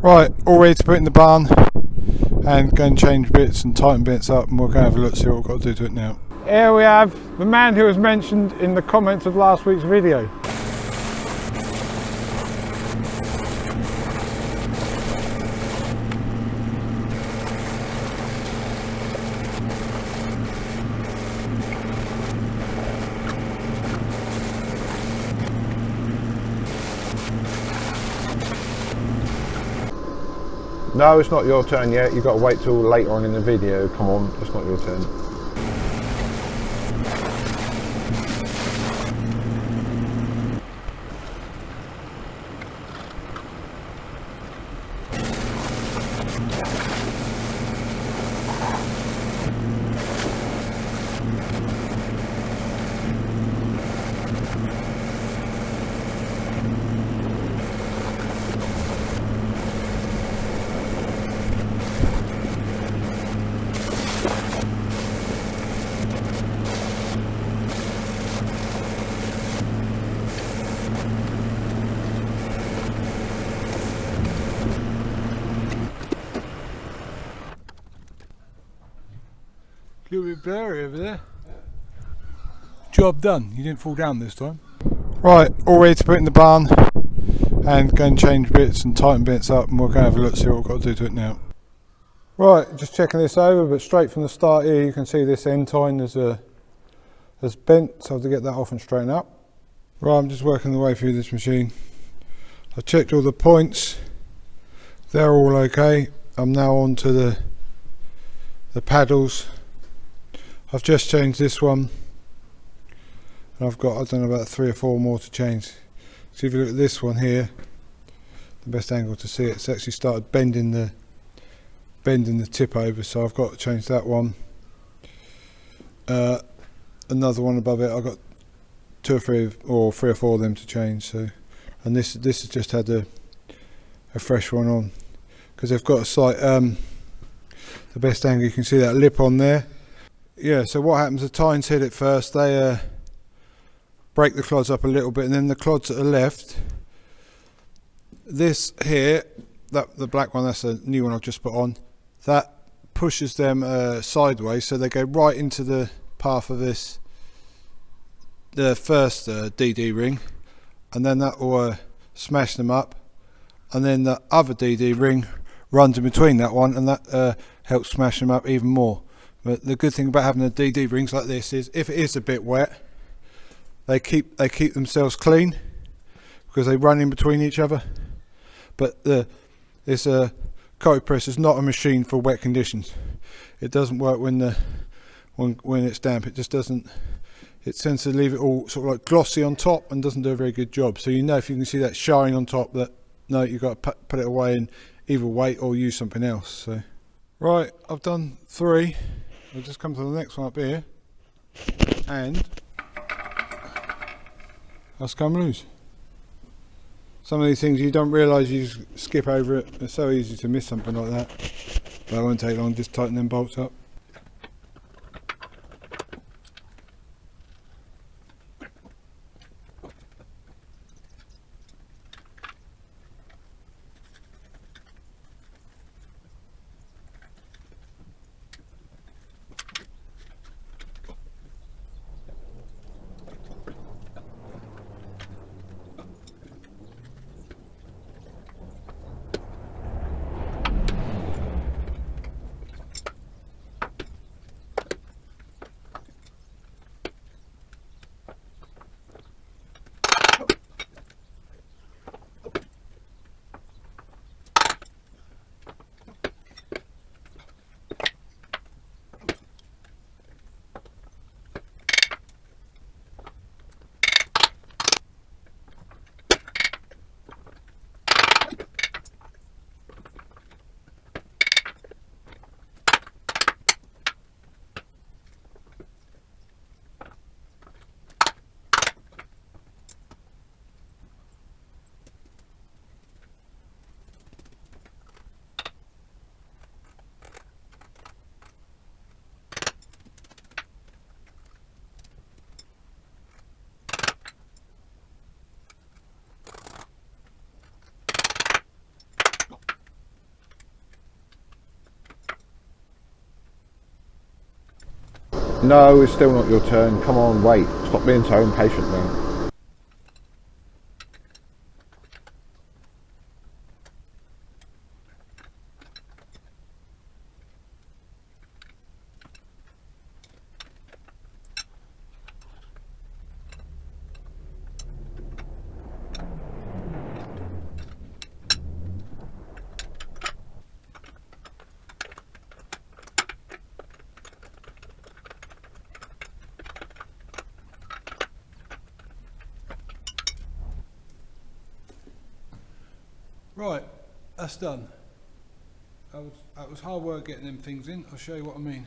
Right, all ready to put in the barn and go and change bits and tighten bits up, and we'll go have a look, see what we've got to do to it now. Here we have the man who was mentioned in the comments of last week's video. No, it's not your turn yet. You've got to wait till later on in the video. Come on, it's not your turn. A little bit blurry over there. Job done. You didn't fall down this time. Right, all ready to put in the barn and go and change bits and tighten bits up, and we'll go have a look, see what we've got to do to it now. Right, just checking this over, but straight from the start here you can see this end tine has bent, so I have to get that off and straighten up. Right, I'm just working the way through this machine. I've checked all the points, they're all okay. I'm now on to the paddles. I've just changed this one, and I've got, I don't know, about 3 or 4 more to change. So if you look at this one here, the best angle to see it, it's actually started bending the tip over, so I've got to change that one. Another one above it, I've got 2 or 3 or 3 or 4 of them to change. So, and this has just had a fresh one on, because they've got a slight the best angle, you can see that lip on there. Yeah, so what happens, the tines hit it first, they break the clods up a little bit, and then the clods that are left, this here, the black one, that's a new one I've just put on, that pushes them sideways, so they go right into the path of this, the first DD ring, and then that will smash them up, and then the other DD ring runs in between that one, and that helps smash them up even more. But the good thing about having the DD rings like this is, if it is a bit wet, they keep themselves clean because they run in between each other. But this Cultipress is not a machine for wet conditions. It doesn't work when it's damp. It just doesn't. It tends to leave it all sort of like glossy on top and doesn't do a very good job. So you know, if you can see that shine on top, that no, you've got to put it away and either wait or use something else. So right, I've done 3. I'll just come to the next one up here, and that's come loose. Some of these things you don't realise, you just skip over it. It's so easy to miss something like that, but it won't take long, just tighten them bolts up. No, it's still not your turn. Come on, wait. Stop being so impatient now. Right, that's done. That was hard work getting them things in. I'll show you what I mean.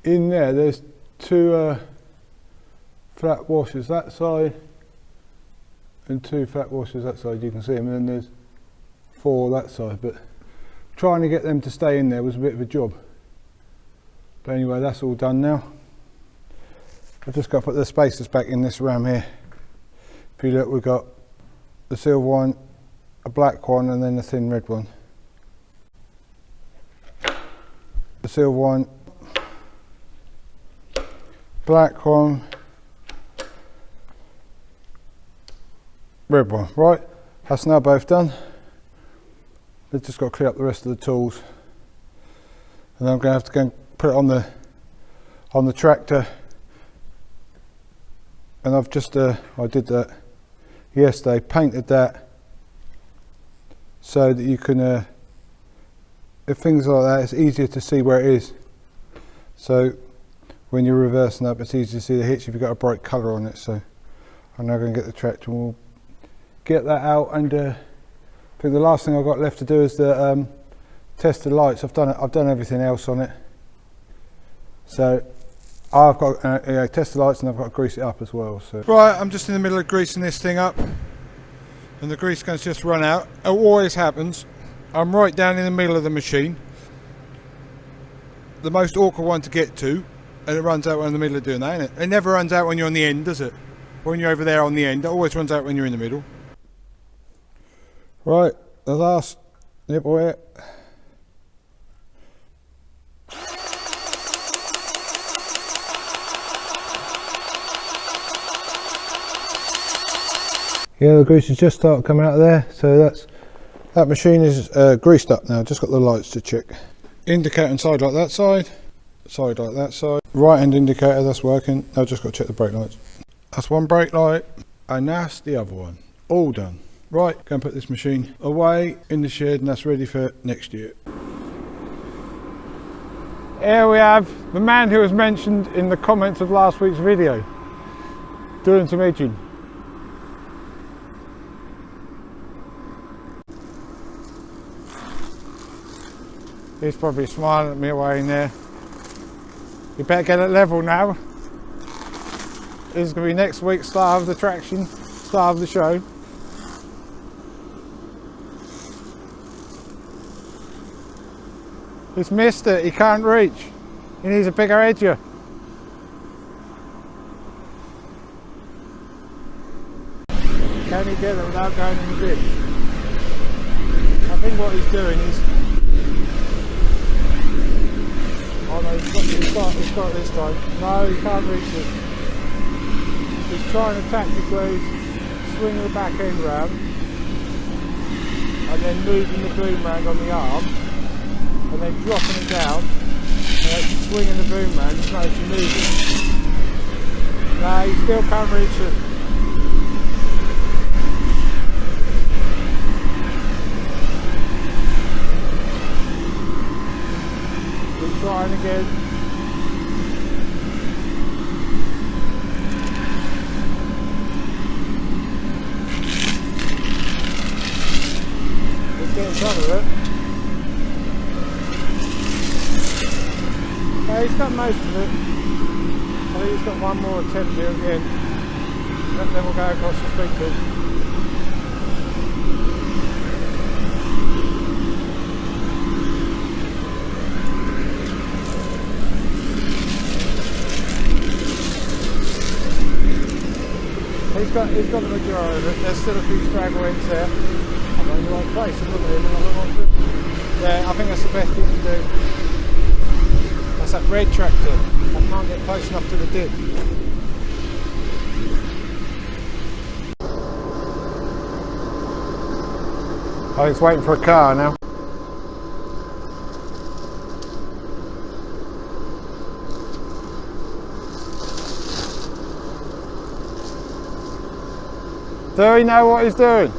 In there's two flat washers that side and two flat washers that side, you can see them, and then there's four that side, but trying to get them to stay in there was a bit of a job. But anyway, that's all done now. I've just got to put the spacers back in this ram here. If you look, we've got the silver one, a black one, and then the thin red one. The silver one, black one, red one. Right, that's now both done. We've just got to clear up the rest of the tools, and I'm going to have to go and put it on the tractor. And I've just I did that yesterday, painted that so that you can if things like that, it's easier to see where it is. So when you're reversing up, it's easier to see the hitch if you've got a bright colour on it. So I'm now going to get the tractor and we'll get that out, and I think the last thing I've got left to do is the test the lights. I've done everything else on it. So I've got test the lights, and I've got to grease it up as well. So right, I'm just in the middle of greasing this thing up, and the grease gun's just run out. It always happens. I'm right down in the middle of the machine, the most awkward one to get to, and it runs out in the middle of doing that, innit? It never runs out when you're on the end, does it? When you're over there on the end, it always runs out when you're in the middle. Right, the last nipple here. Yeah, the grease has just started coming out of there, so that machine is greased up now. Just got the lights to check. Indicator on side like that side like that side. Right hand indicator, that's working. I've just got to check the brake lights. That's one brake light, and that's the other one. All done. Right, go and put this machine away in the shed, and that's ready for next year. Here we have the man who was mentioned in the comments of last week's video, doing some edging. He's probably smiling at me away in there. You better get it level now. This is going to be next week's start of the traction, start of the show. He's missed it, he can't reach. He needs a bigger hedger. Can he get it without going in the ditch? I think what he's doing is... Oh no, he's got it this time. No, he can't reach it. He's trying to tactically swing the back end round and then moving the boom round on the arm and then dropping it down and swinging the boom round just like you move it. No, he still can't reach it. Trying again. Let's get in front of it. Okay, he's got most of it. I think he's got one more attempt here at the end. Then we'll go across the speed tube. He's got the majority of it. There's still a few straggle ends there. I'm in the right place. I'm looking at him. Yeah, I think that's the best he can do. That's that red tractor. I can't get close enough to the dip. Oh, it's waiting for a car now. Do he know what he's doing?